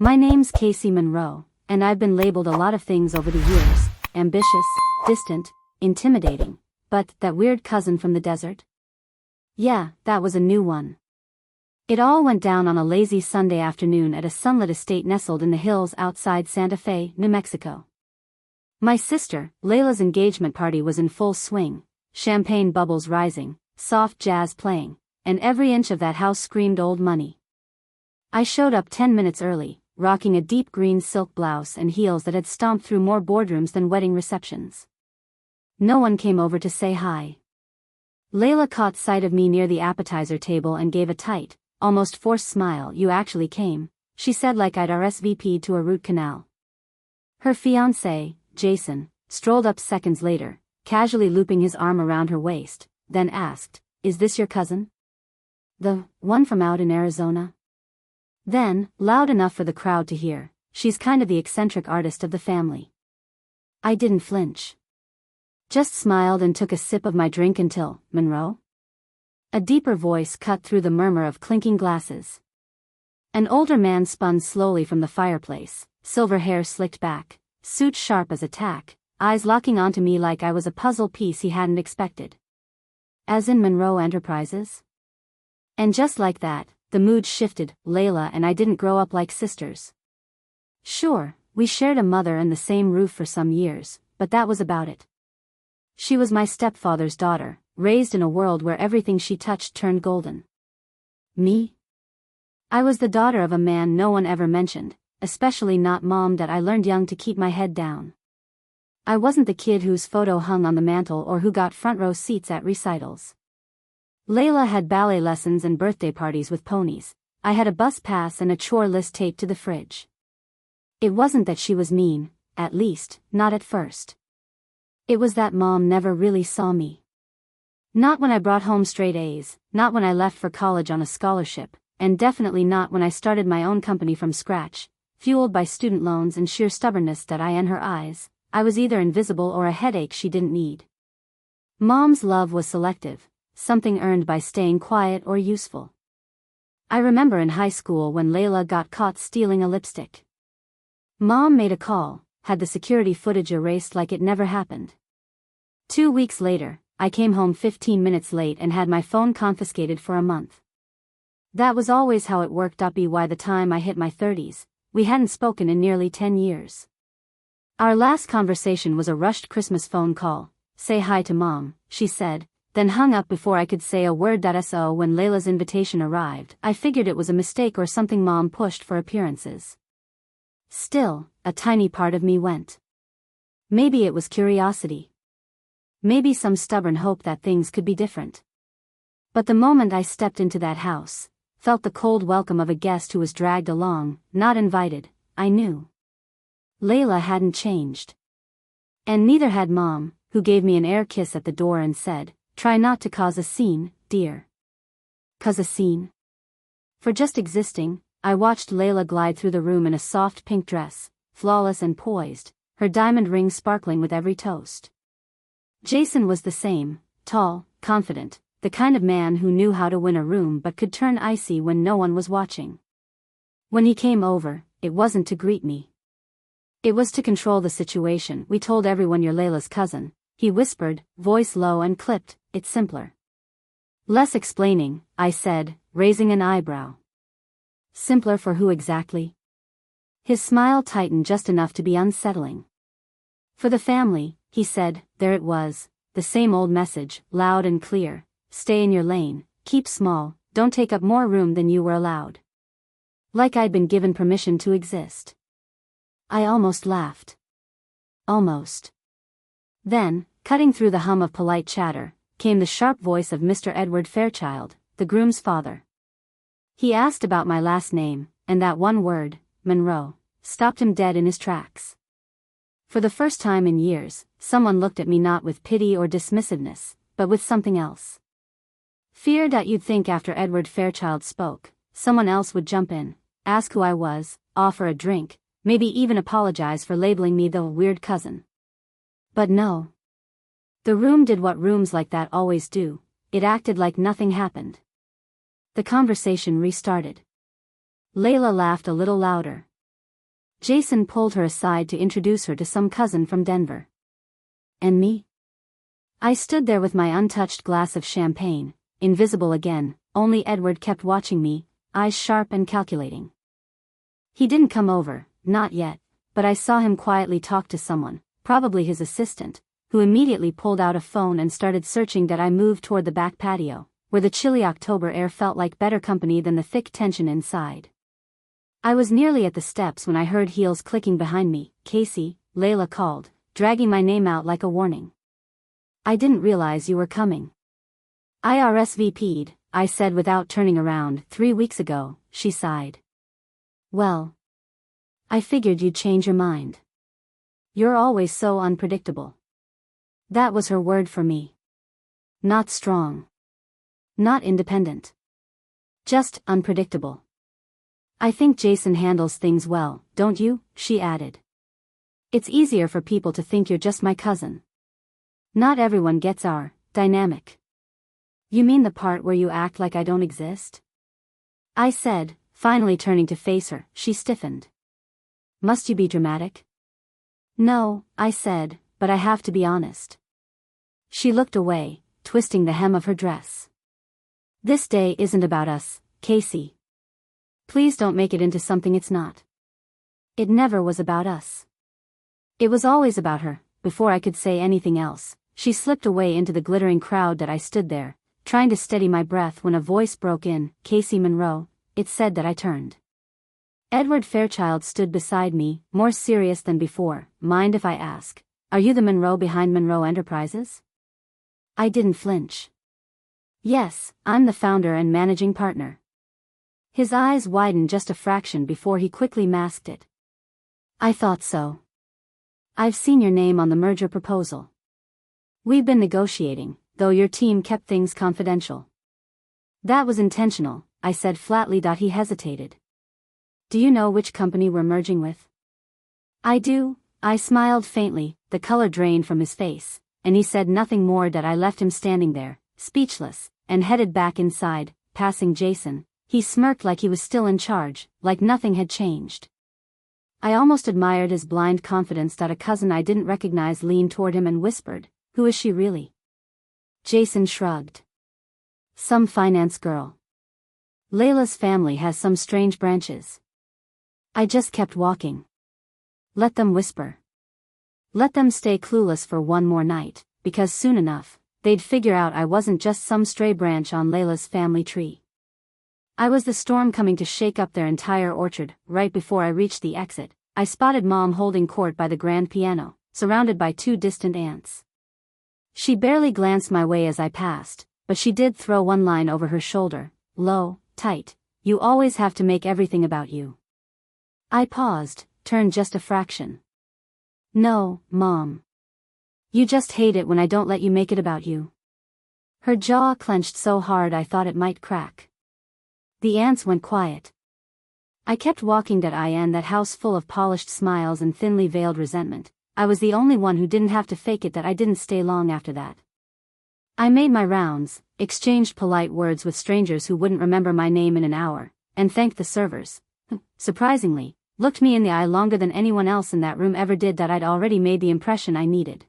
My name's Casey Monroe, and I've been labeled a lot of things over the years. Ambitious, distant, intimidating. But that weird cousin from the desert? Yeah, that was a new one. It all went down on a lazy Sunday afternoon at a sunlit estate nestled in the hills outside Santa Fe, New Mexico. My sister, Layla's engagement party was in full swing, champagne bubbles rising, soft jazz playing, and every inch of that house screamed old money. I showed up 10 minutes early, rocking a deep green silk blouse and heels that had stomped through more boardrooms than wedding receptions. No one came over to say hi. Layla caught sight of me near the appetizer table and gave a tight, almost forced smile. "You actually came," she said like I'd RSVP'd to a root canal. Her fiancé, Jason, strolled up seconds later, casually looping his arm around her waist, then asked, "Is this your cousin? The one from out in Arizona?" Then, loud enough for the crowd to hear, "She's kind of the eccentric artist of the family." I didn't flinch. Just smiled and took a sip of my drink until, "Monroe?" A deeper voice cut through the murmur of clinking glasses. An older man spun slowly from the fireplace, silver hair slicked back, suit sharp as a tack, eyes locking onto me like I was a puzzle piece he hadn't expected. "As in Monroe Enterprises?" And just like that, the mood shifted. "Layla and I didn't grow up like sisters. Sure, we shared a mother and the same roof for some years, but that was about it. She was my stepfather's daughter, raised in a world where everything she touched turned golden. Me? I was the daughter of a man no one ever mentioned, especially not Mom. That I learned young to keep my head down. I wasn't the kid whose photo hung on the mantle or who got front row seats at recitals. Layla had ballet lessons and birthday parties with ponies. I had a bus pass and a chore list taped to the fridge. It wasn't that she was mean, at least, not at first. It was that Mom never really saw me. Not when I brought home straight A's, not when I left for college on a scholarship, and definitely not when I started my own company from scratch, fueled by student loans and sheer stubbornness. That I in her eyes, I was either invisible or a headache she didn't need. Mom's love was selective, something earned by staying quiet or useful. I remember in high school when Layla got caught stealing a lipstick. Mom made a call, had the security footage erased like it never happened. 2 weeks later, I came home 15 minutes late and had my phone confiscated for a month. That was always how it worked. By the time I hit my 30s, we hadn't spoken in nearly 10 years. Our last conversation was a rushed Christmas phone call. "Say hi to Mom," she said, then hung up before I could say a word. So when Layla's invitation arrived, I figured it was a mistake or something Mom pushed for appearances. Still, a tiny part of me went. Maybe it was curiosity. Maybe some stubborn hope that things could be different. But the moment I stepped into that house, felt the cold welcome of a guest who was dragged along, not invited, I knew. Layla hadn't changed. And neither had Mom, who gave me an air kiss at the door and said, "Try not to cause a scene, dear." Cause a scene? For just existing, I watched Layla glide through the room in a soft pink dress, flawless and poised, her diamond ring sparkling with every toast. Jason was the same, tall, confident, the kind of man who knew how to win a room but could turn icy when no one was watching. When he came over, it wasn't to greet me. It was to control the situation. "We told everyone you're Layla's cousin," he whispered, voice low and clipped. "It's simpler." "Less explaining," I said, raising an eyebrow. "Simpler for who exactly?" His smile tightened just enough to be unsettling. "For the family," he said. There it was, the same old message, loud and clear. "Stay in your lane, keep small, don't take up more room than you were allowed." Like I'd been given permission to exist. I almost laughed. Almost. Then, cutting through the hum of polite chatter, came the sharp voice of Mr. Edward Fairchild, the groom's father. He asked about my last name, and that one word, Monroe, stopped him dead in his tracks. For the first time in years, someone looked at me not with pity or dismissiveness, but with something else. Fear. You'd think after Edward Fairchild spoke, someone else would jump in, ask who I was, offer a drink, maybe even apologize for labeling me the weird cousin. But no. The room did what rooms like that always do, it acted like nothing happened. The conversation restarted. Layla laughed a little louder. Jason pulled her aside to introduce her to some cousin from Denver. And me? I stood there with my untouched glass of champagne, invisible again, only Edward kept watching me, eyes sharp and calculating. He didn't come over, not yet, but I saw him quietly talk to someone, probably his assistant, who immediately pulled out a phone and started searching. That I moved toward the back patio, where the chilly October air felt like better company than the thick tension inside. I was nearly at the steps when I heard heels clicking behind me. "Casey," Layla called, dragging my name out like a warning. "I didn't realize you were coming." "I RSVP'd," I said without turning around. 3 weeks ago," she sighed. "Well, I figured you'd change your mind. You're always so unpredictable." That was her word for me. Not strong. Not independent. Just unpredictable. "I think Jason handles things well, don't you?" she added. "It's easier for people to think you're just my cousin. Not everyone gets our dynamic." "You mean the part where you act like I don't exist?" I said, finally turning to face her. She stiffened. "Must you be dramatic?" "No," I said, "but I have to be honest." She looked away, twisting the hem of her dress. "This day isn't about us, Casey. Please don't make it into something it's not. It never was about us." It was always about her. Before I could say anything else, she slipped away into the glittering crowd. That I stood there, trying to steady my breath when a voice broke in. "Casey Monroe," it said. That I turned. Edward Fairchild stood beside me, more serious than before. "Mind if I ask, are you the Monroe behind Monroe Enterprises?" I didn't flinch. "Yes, I'm the founder and managing partner." His eyes widened just a fraction before he quickly masked it. "I thought so. I've seen your name on the merger proposal. We've been negotiating, though your team kept things confidential." "That was intentional," I said flatly. He hesitated. "Do you know which company we're merging with?" "I do," I smiled faintly. The color drained from his face, and he said nothing more. I left him standing there, speechless, and headed back inside. Passing Jason, he smirked like he was still in charge, like nothing had changed. I almost admired his blind confidence. A cousin I didn't recognize leaned toward him and whispered, "Who is she really?" Jason shrugged. "Some finance girl. Layla's family has some strange branches." I just kept walking. Let them whisper. Let them stay clueless for one more night, because soon enough, they'd figure out I wasn't just some stray branch on Layla's family tree. I was the storm coming to shake up their entire orchard. Right before I reached the exit, I spotted Mom holding court by the grand piano, surrounded by 2 distant aunts. She barely glanced my way as I passed, but she did throw one line over her shoulder, low, tight, "You always have to make everything about you." I paused, turned just a fraction. "No, Mom. You just hate it when I don't let you make it about you." Her jaw clenched so hard I thought it might crack. The aunts went quiet. I kept walking. That house full of polished smiles and thinly veiled resentment. I was the only one who didn't have to fake it. I didn't stay long after that. I made my rounds, exchanged polite words with strangers who wouldn't remember my name in an hour, and thanked the servers, who, surprisingly, looked me in the eye longer than anyone else in that room ever did. I'd already made the impression I needed.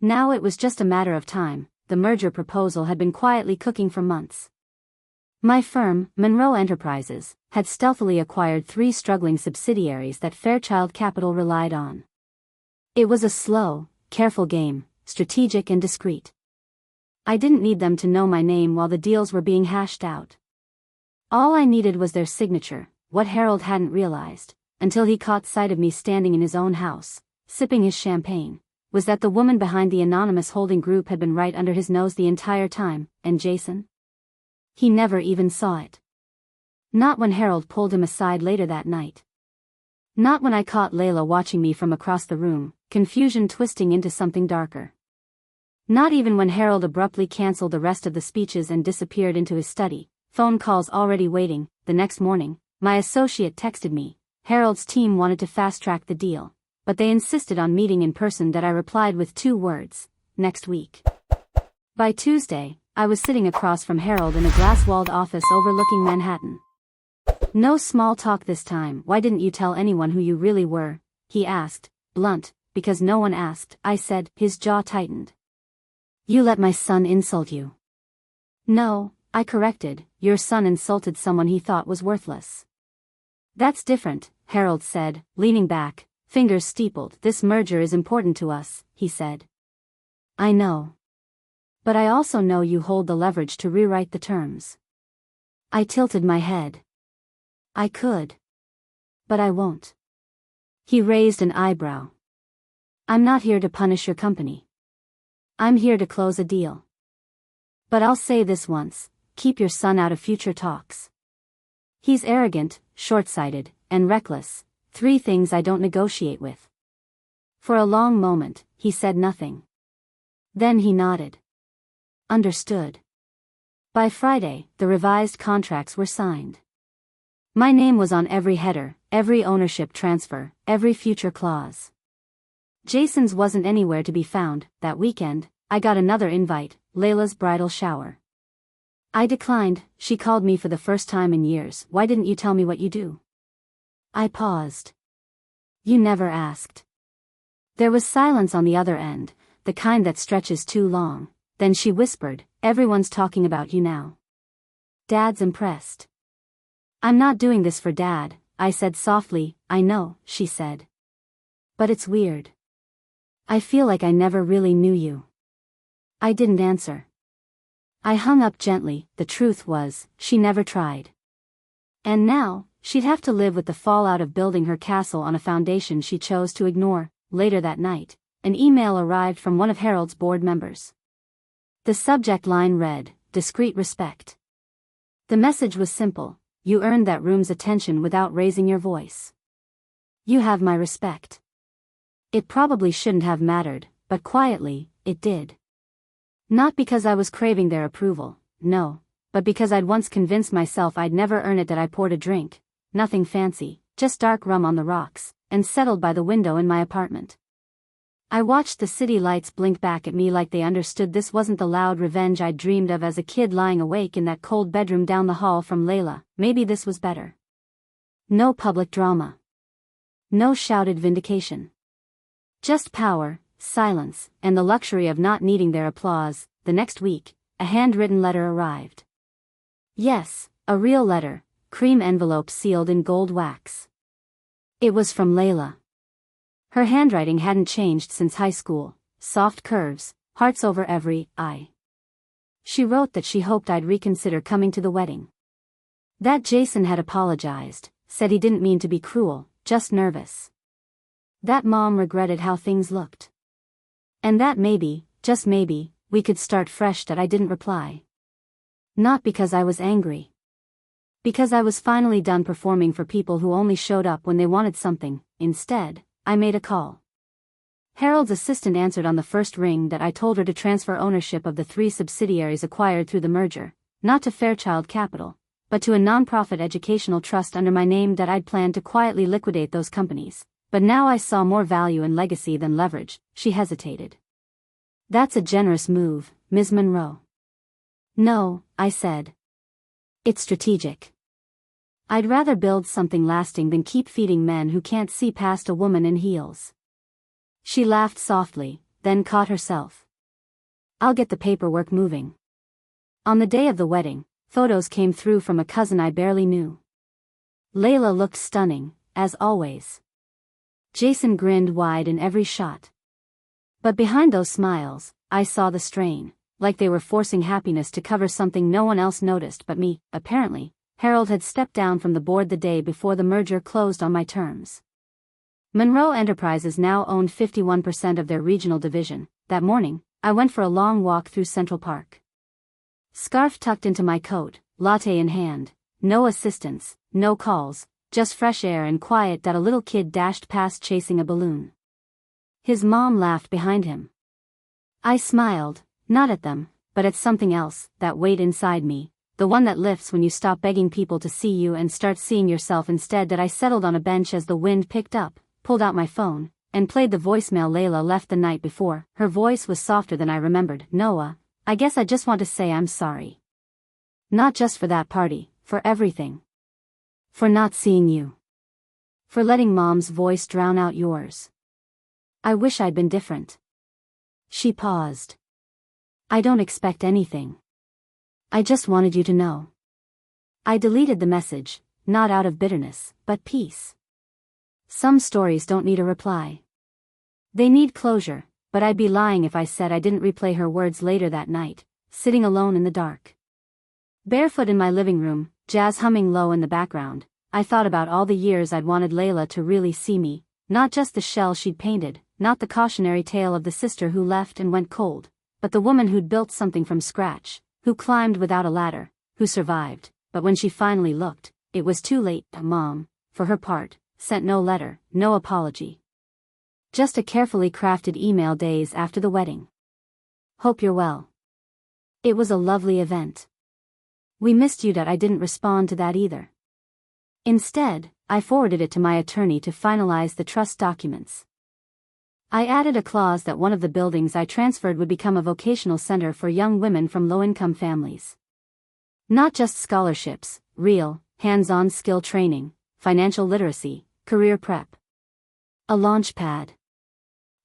Now it was just a matter of time. The merger proposal had been quietly cooking for months. My firm, Monroe Enterprises, had stealthily acquired 3 struggling subsidiaries that Fairchild Capital relied on. It was a slow, careful game, strategic and discreet. I didn't need them to know my name while the deals were being hashed out. All I needed was their signature. What Harold hadn't realized, until he caught sight of me standing in his own house, sipping his champagne, was that the woman behind the anonymous holding group had been right under his nose the entire time. And Jason? He never even saw it. Not when Harold pulled him aside later that night. Not when I caught Layla watching me from across the room, confusion twisting into something darker. Not even when Harold abruptly canceled the rest of the speeches and disappeared into his study, phone calls already waiting. The next morning, my associate texted me. Harold's team wanted to fast-track the deal, but they insisted on meeting in person. I replied with 2 words, "Next week." By Tuesday, I was sitting across from Harold in a glass-walled office overlooking Manhattan. No small talk this time. Why didn't you tell anyone who you really were? He asked, blunt, because no one asked, I said. His jaw tightened. You let my son insult you. No, I corrected, your son insulted someone he thought was worthless. That's different, Harold said, leaning back, fingers steepled. This merger is important to us, he said. I know. But I also know you hold the leverage to rewrite the terms. I tilted my head. I could. But I won't. He raised an eyebrow. I'm not here to punish your company. I'm here to close a deal. But I'll say this once, keep your son out of future talks. He's arrogant, short-sighted, and reckless, 3 things I don't negotiate with. For a long moment, he said nothing. Then he nodded. Understood. By Friday, the revised contracts were signed. My name was on every header, every ownership transfer, every future clause. Jason's wasn't anywhere to be found. That weekend, I got another invite, Layla's bridal shower. I declined. She called me for the first time in years. Why didn't you tell me what you do? I paused. You never asked. There was silence on the other end, the kind that stretches too long. Then she whispered, everyone's talking about you now. Dad's impressed. I'm not doing this for Dad, I said softly. I know, she said. But it's weird. I feel like I never really knew you. I didn't answer. I hung up gently. The truth was, she never tried. And now, she'd have to live with the fallout of building her castle on a foundation she chose to ignore. Later that night, an email arrived from one of Harold's board members. The subject line read, discreet respect. The message was simple, you earned that room's attention without raising your voice. You have my respect. It probably shouldn't have mattered, but quietly, it did. Not because I was craving their approval, no, but because I'd once convinced myself I'd never earn it. That I poured a drink, nothing fancy, just dark rum on the rocks, and settled by the window in my apartment. I watched the city lights blink back at me like they understood this wasn't the loud revenge I'd dreamed of as a kid lying awake in that cold bedroom down the hall from Layla. Maybe this was better. No public drama. No shouted vindication. Just power, silence, and the luxury of not needing their applause. The next week, a handwritten letter arrived. Yes, a real letter, cream envelope sealed in gold wax. It was from Layla. Her handwriting hadn't changed since high school, soft curves, hearts over every I. She wrote that she hoped I'd reconsider coming to the wedding. That Jason had apologized, said he didn't mean to be cruel, just nervous. That Mom regretted how things looked. And that maybe, just maybe, we could start fresh. That I didn't reply. Not because I was angry. Because I was finally done performing for people who only showed up when they wanted something. Instead, I made a call. Harold's assistant answered on the first ring. That I told her to transfer ownership of the 3 subsidiaries acquired through the merger, not to Fairchild Capital, but to a nonprofit educational trust under my name. That I'd planned to quietly liquidate those companies, but now I saw more value in legacy than leverage. She hesitated. That's a generous move, Ms. Monroe. No, I said. It's strategic. I'd rather build something lasting than keep feeding men who can't see past a woman in heels. She laughed softly, then caught herself. I'll get the paperwork moving. On the day of the wedding, photos came through from a cousin I barely knew. Layla looked stunning, as always. Jason grinned wide in every shot. But behind those smiles, I saw the strain, like they were forcing happiness to cover something no one else noticed but me. Apparently, Harold had stepped down from the board the day before the merger closed on my terms. Monroe Enterprises now owned 51% of their regional division. That morning, I went for a long walk through Central Park. Scarf tucked into my coat, latte in hand, no assistants, no calls, just fresh air and quiet. That a little kid dashed past chasing a balloon. His mom laughed behind him. I smiled, not at them, but at something else, that weight inside me. The one that lifts when you stop begging people to see you and start seeing yourself instead. That I settled on a bench as the wind picked up, pulled out my phone, and played the voicemail Layla left the night before. Her voice was softer than I remembered. Noah, I guess I just want to say I'm sorry. Not just for that party, for everything. For not seeing you. For letting Mom's voice drown out yours. I wish I'd been different. She paused. I don't expect anything. I just wanted you to know. I deleted the message, not out of bitterness, but peace. Some stories don't need a reply. They need closure, but I'd be lying if I said I didn't replay her words later that night, sitting alone in the dark. Barefoot in my living room, jazz humming low in the background, I thought about all the years I'd wanted Layla to really see me, not just the shell she'd painted, not the cautionary tale of the sister who left and went cold, but the woman who'd built something from scratch, who climbed without a ladder, who survived, but when she finally looked, it was too late. Mom, for her part, sent no letter, no apology. Just a carefully crafted email days after the wedding. Hope you're well. It was a lovely event. We missed you. I didn't respond to that either. Instead, I forwarded it to my attorney to finalize the trust documents. I added a clause that one of the buildings I transferred would become a vocational center for young women from low-income families. Not just scholarships, real, hands-on skill training, financial literacy, career prep. A launch pad.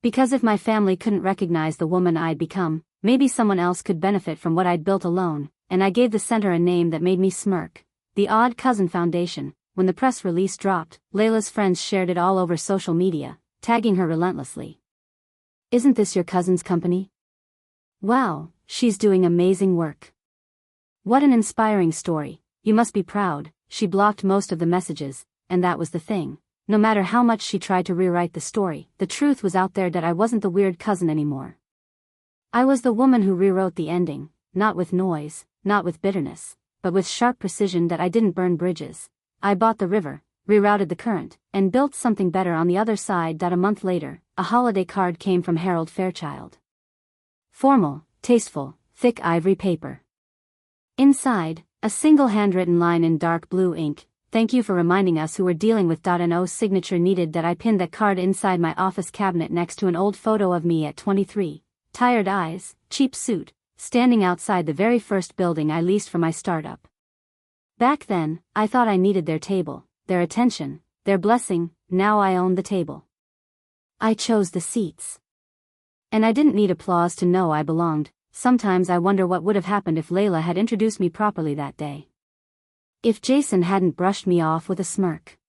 Because if my family couldn't recognize the woman I'd become, maybe someone else could benefit from what I'd built alone, and I gave the center a name that made me smirk. The Odd Cousin Foundation. When the press release dropped, Layla's friends shared it all over social media, tagging her relentlessly. Isn't this your cousin's company? Wow, she's doing amazing work. What an inspiring story, you must be proud. She blocked most of the messages, and that was the thing. No matter how much she tried to rewrite the story, the truth was out there that I wasn't the weird cousin anymore. I was the woman who rewrote the ending, not with noise, not with bitterness, but with sharp precision. That I didn't burn bridges. I bought the river, rerouted the current, and built something better on the other side. A month later, a holiday card came from Harold Fairchild. Formal, tasteful, thick ivory paper. Inside, a single handwritten line in dark blue ink. Thank you for reminding us who were dealing with. No signature needed. That I pinned that card inside my office cabinet next to an old photo of me at 23, tired eyes, cheap suit, standing outside the very first building I leased for my startup. Back then, I thought I needed their table, their attention, their blessing. Now I own the table. I chose the seats. And I didn't need applause to know I belonged. Sometimes I wonder what would have happened if Layla had introduced me properly that day. If Jason hadn't brushed me off with a smirk.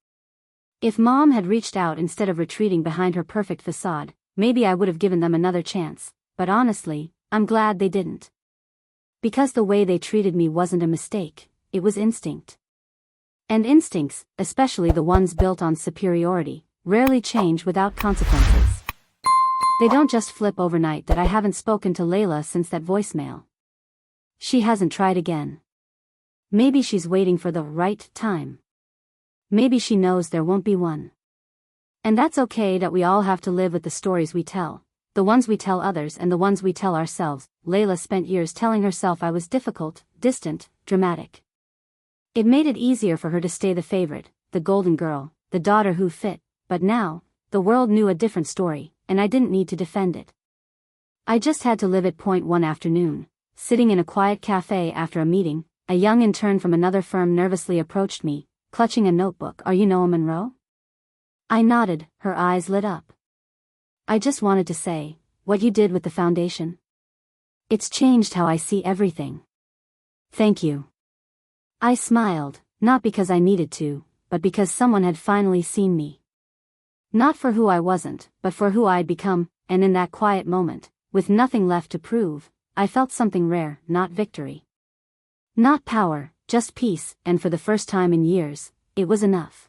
If Mom had reached out instead of retreating behind her perfect facade, maybe I would have given them another chance, but honestly, I'm glad they didn't. Because the way they treated me wasn't a mistake, it was instinct. And instincts, especially the ones built on superiority, rarely change without consequences. They don't just flip overnight. That I haven't spoken to Layla since that voicemail. She hasn't tried again. Maybe she's waiting for the right time. Maybe she knows there won't be one. And that's okay. That we all have to live with the stories we tell, the ones we tell others and the ones we tell ourselves. Layla spent years telling herself I was difficult, distant, dramatic. It made it easier for her to stay the favorite, the golden girl, the daughter who fit, but now, the world knew a different story, and I didn't need to defend it. I just had to live it. One afternoon, sitting in a quiet cafe after a meeting, a young intern from another firm nervously approached me, clutching a notebook. Are you Noelle Monroe? I nodded, her eyes lit up. I just wanted to say, what you did with the foundation. It's changed how I see everything. Thank you. I smiled, not because I needed to, but because someone had finally seen me. Not for who I wasn't, but for who I'd become, and in that quiet moment, with nothing left to prove, I felt something rare. Not victory. Not power, just peace, and for the first time in years, it was enough.